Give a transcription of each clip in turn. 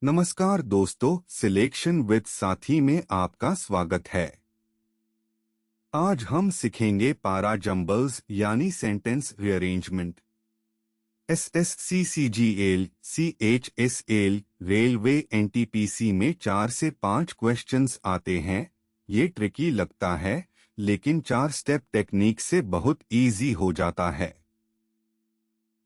नमस्कार दोस्तों, selection with साथी में आपका स्वागत है। आज हम सीखेंगे पारा जंबल्स यानी sentence rearrangement. SSCCGL, CHSL, railway NTPC में 4 से 5 क्वेश्चंस आते हैं। ये ट्रिकी लगता है, लेकिन 4 स्टेप टेक्निक से बहुत इजी हो जाता है।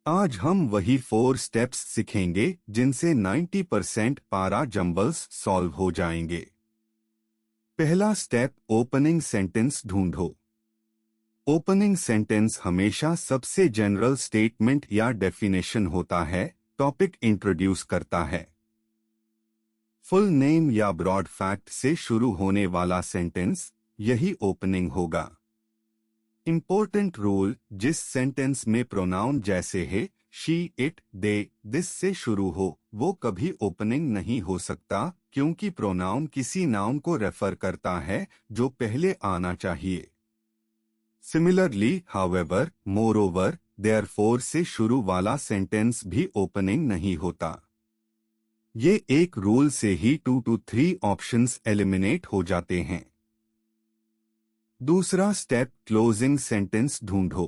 आज हम वही 4 स्टेप्स सीखेंगे जिनसे 90% पारा जंबल्स सॉल्व हो जाएंगे। पहला स्टेप, ओपनिंग सेंटेंस ढूंढो। ओपनिंग सेंटेंस हमेशा सबसे जनरल स्टेटमेंट या डेफिनेशन होता है, टॉपिक इंट्रोड्यूस करता है। फुल नेम या ब्रॉड फैक्ट से शुरू होने वाला सेंटेंस, यही ओपनिंग होगा। इंपॉर्टेंट रूल, जिस सेंटेंस में प्रोनाउन जैसे है शी, इट, दे, दिस से शुरू हो, वो कभी ओपनिंग नहीं हो सकता, क्योंकि प्रोनाउन किसी नाउन को रेफर करता है जो पहले आना चाहिए। सिमिलरली, हाउएवर, मोरओवर, देयरफॉर से शुरू वाला सेंटेंस भी ओपनिंग नहीं होता। ये एक रूल से ही 2 to 3 ऑप्शंस एलिमिनेट हो जाते हैं। दूसरा स्टेप, क्लोजिंग सेंटेंस ढूंढो।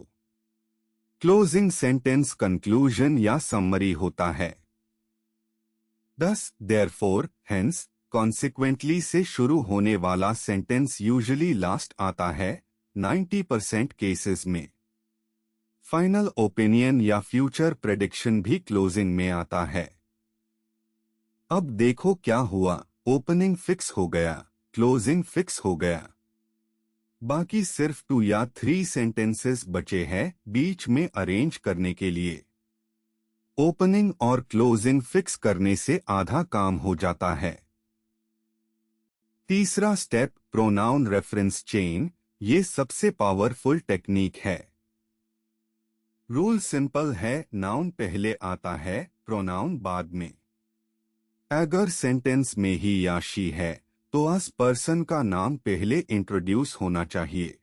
क्लोजिंग सेंटेंस कंक्लूजन या समरी होता है। thus, therefore, hence, consequently से शुरू होने वाला सेंटेंस यूजुअली लास्ट आता है 90% केसेस में। फाइनल ओपिनियन या फ्यूचर प्रेडिक्शन भी क्लोजिंग में आता है। अब देखो क्या हुआ, ओपनिंग फिक्स हो गया, क्लोजिंग फिक्स हो गया। बाकी सिर्फ 2 या 3 सेंटेंसेस बचे हैं बीच में अरेंज करने के लिए। ओपनिंग और क्लोजिंग फिक्स करने से आधा काम हो जाता है। तीसरा स्टेप, प्रोनाउन रेफरेंस चेन, ये सबसे पावरफुल टेक्निक है। रूल सिंपल है, नाउन पहले आता है, प्रोनाउन बाद में। अगर सेंटेंस में ही या शी है, तो अस पर्सन का नाम पहले इंट्रोड्यूस होना चाहिए।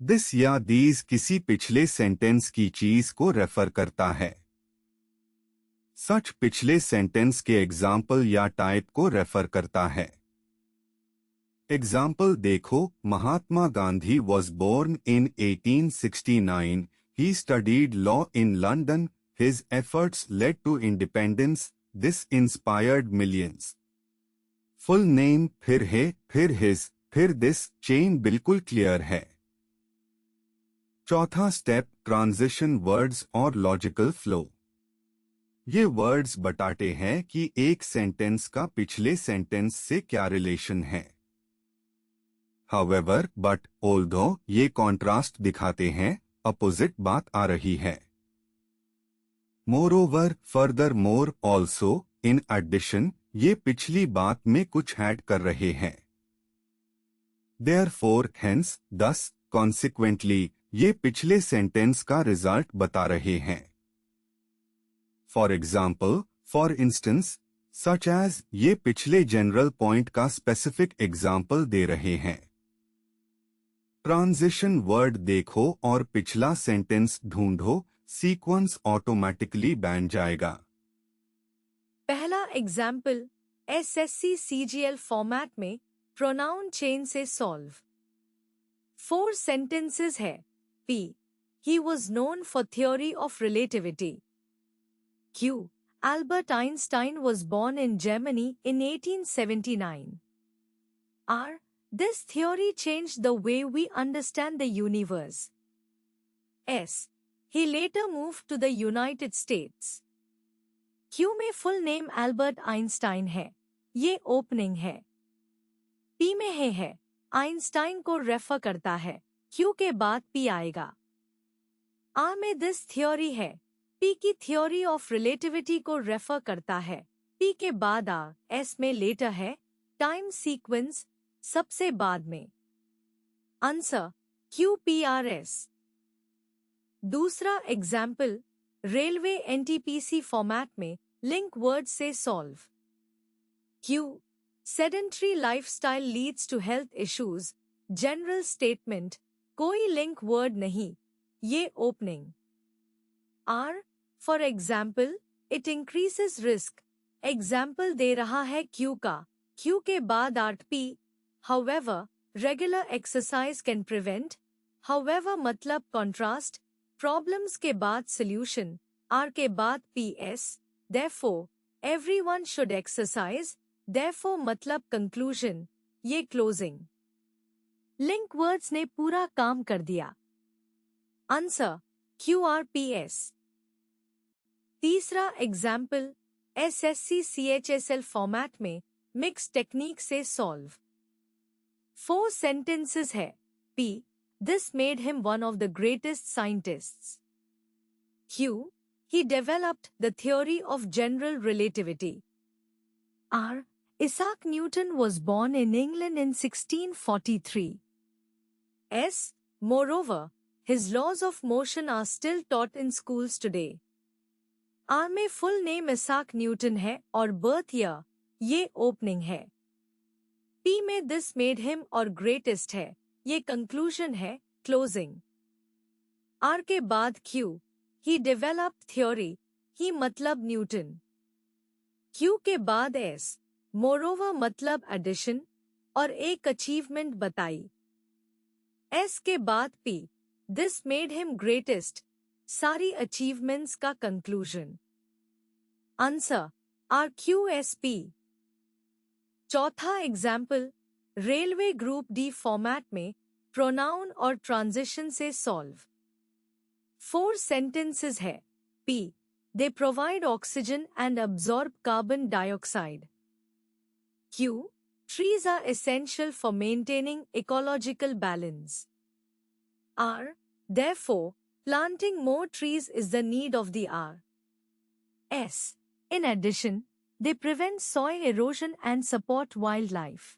दिस या दीज किसी पिछले सेंटेंस की चीज को रेफर करता है। सच पिछले सेंटेंस के एग्जाम्पल या टाइप को रेफर करता है। एग्जाम्पल देखो, Mahatma Gandhi was born in 1869, he studied law in London, his efforts led to independence, this inspired millions. Full name, फिर है, फिर हिज, फिर दिस, चेन बिल्कुल क्लियर है। चौथा स्टेप, ट्रांजिशन वर्ड्स और लॉजिकल फ्लो। ये वर्ड्स बताते हैं कि एक सेंटेंस का पिछले सेंटेंस से क्या रिलेशन है। However, but, although, ये कॉन्ट्रास्ट दिखाते हैं, अपोजिट बात आ रही है। Moreover, furthermore, also, in addition, ये पिछली बात में कुछ ऐड कर रहे हैं। Therefore, hence, thus, consequently, ये पिछले सेंटेंस का रिजल्ट बता रहे हैं। For example, for instance, such as, ये पिछले जनरल पॉइंट का स्पेसिफिक एग्जाम्पल दे रहे हैं। ट्रांजिशन वर्ड देखो और पिछला सेंटेंस ढूंढो, सीक्वेंस ऑटोमेटिकली बन जाएगा। पहला एग्जाम्पल, SSC CGL फॉर्मेट में प्रोनाउन चेन से सॉल्व। 4 सेंटेंसेस है। P, he was known for theory of relativity. Q, Albert Einstein was born in Germany in 1879. R, this theory changed the way we understand the universe. S, he later moved to the United States. Q में full name Albert Einstein है, ये opening है। P में है, Einstein को refer करता है, Q के बाद P आएगा। R में दिस थ्योरी है, P की थ्योरी ऑफ रिलेटिविटी को रेफर करता है, P के बाद R। S में लेटर है, टाइम सीक्वेंस, सबसे बाद में। Answer, QPRS। दूसरा एग्जाम्पल, रेलवे NTPC फॉर्मेट में लिंक वर्ड से solve. Q, sedentary lifestyle leads to health issues, general statement, कोई लिंक वर्ड नहीं, ये opening. R, for example, it increases risk, example दे रहा है क्यू का, क्यू के बाद art P, however, regular exercise can prevent, however मतलब कॉन्ट्रास्ट, प्रॉब्लम्स के बाद सोल्यूशन, आर के बाद P S, therefore, everyone should exercise, therefore मतलब कंक्लूजन, ये क्लोजिंग। लिंक वर्ड्स ने पूरा काम कर दिया। Answer QRPS। तीसरा एग्जाम्पल SSC CHSL फॉर्मेट में मिक्स टेक्निक से सॉल्व। 4 सेंटेंसेस है। P, this made him one of the greatest scientists. Q, he developed the theory of general relativity. R, Isaac Newton was born in England in 1643. S, moreover, his laws of motion are still taught in schools today. R में full name Isaac Newton है और birth year, ये opening है। P में this made him और greatest है, ये conclusion है, क्लोजिंग। R के बाद Q, ही डेवलप्ड थ्योरी, ही मतलब न्यूटन। Q के बाद S, मोरोवर मतलब एडिशन, और एक अचीवमेंट बताई। S के बाद P, this made him greatest, सारी अचीवमेंट्स का कंक्लूजन। Answer RQSP। चौथा example railway group D format में प्रोनाउन और ट्रांजिशन से सॉल्व। 4 सेंटेंसेस है। P, they provide oxygen and absorb carbon dioxide. Q, trees are essential for maintaining ecological balance. R, therefore, planting more trees is the need of the hour. S, in addition, they prevent soil erosion and support wildlife.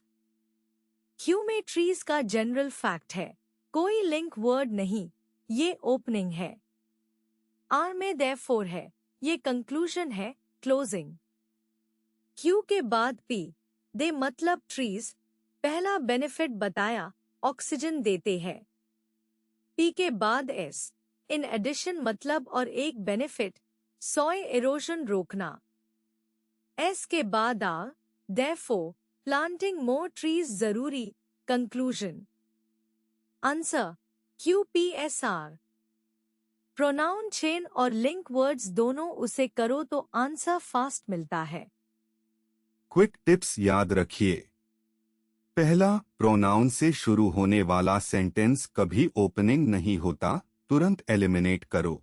Q में trees का general fact है, कोई link word नहीं, ये opening है। R में therefore है, ये कंक्लूजन है, क्लोजिंग। Q के बाद P, दे मतलब ट्रीज, पहला बेनिफिट बताया, ऑक्सीजन देते हैं। P के बाद S, इन एडिशन मतलब और एक बेनिफिट, सॉइल इरोजन रोकना। S के बाद R, therefore, planting more trees जरूरी, conclusion. Answer QPSR। Pronoun chain और लिंक वर्ड्स दोनों उसे करो तो आंसर फास्ट मिलता है। क्विक टिप्स याद रखिए। पहला, प्रोनाउन से शुरू होने वाला सेंटेंस कभी ओपनिंग नहीं होता, तुरंत एलिमिनेट करो।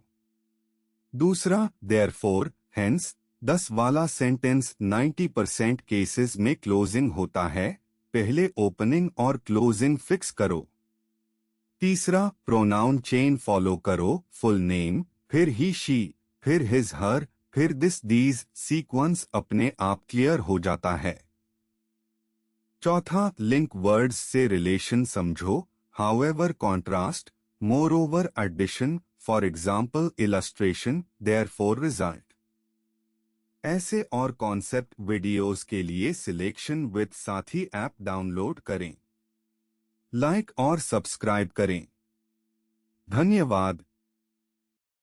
दूसरा, देयरफॉर, हेंस, 10 वाला सेंटेंस 90% केसेस में क्लोजिंग होता है, पहले ओपनिंग और क्लोजिंग फिक्स करो। तीसरा, प्रोनाउन चेन फॉलो करो, फुल नेम, फिर ही शी, फिर हिज हर, फिर दिस दीज, सीक्वेंस अपने आप क्लियर हो जाता है। चौथा, लिंक वर्ड्स से रिलेशन समझो, however contrast, moreover addition, for example illustration, therefore result. ऐसे और कॉन्सेप्ट वीडियोस के लिए selection with Saathi app download करें। लाइक और सब्सक्राइब करें। धन्यवाद।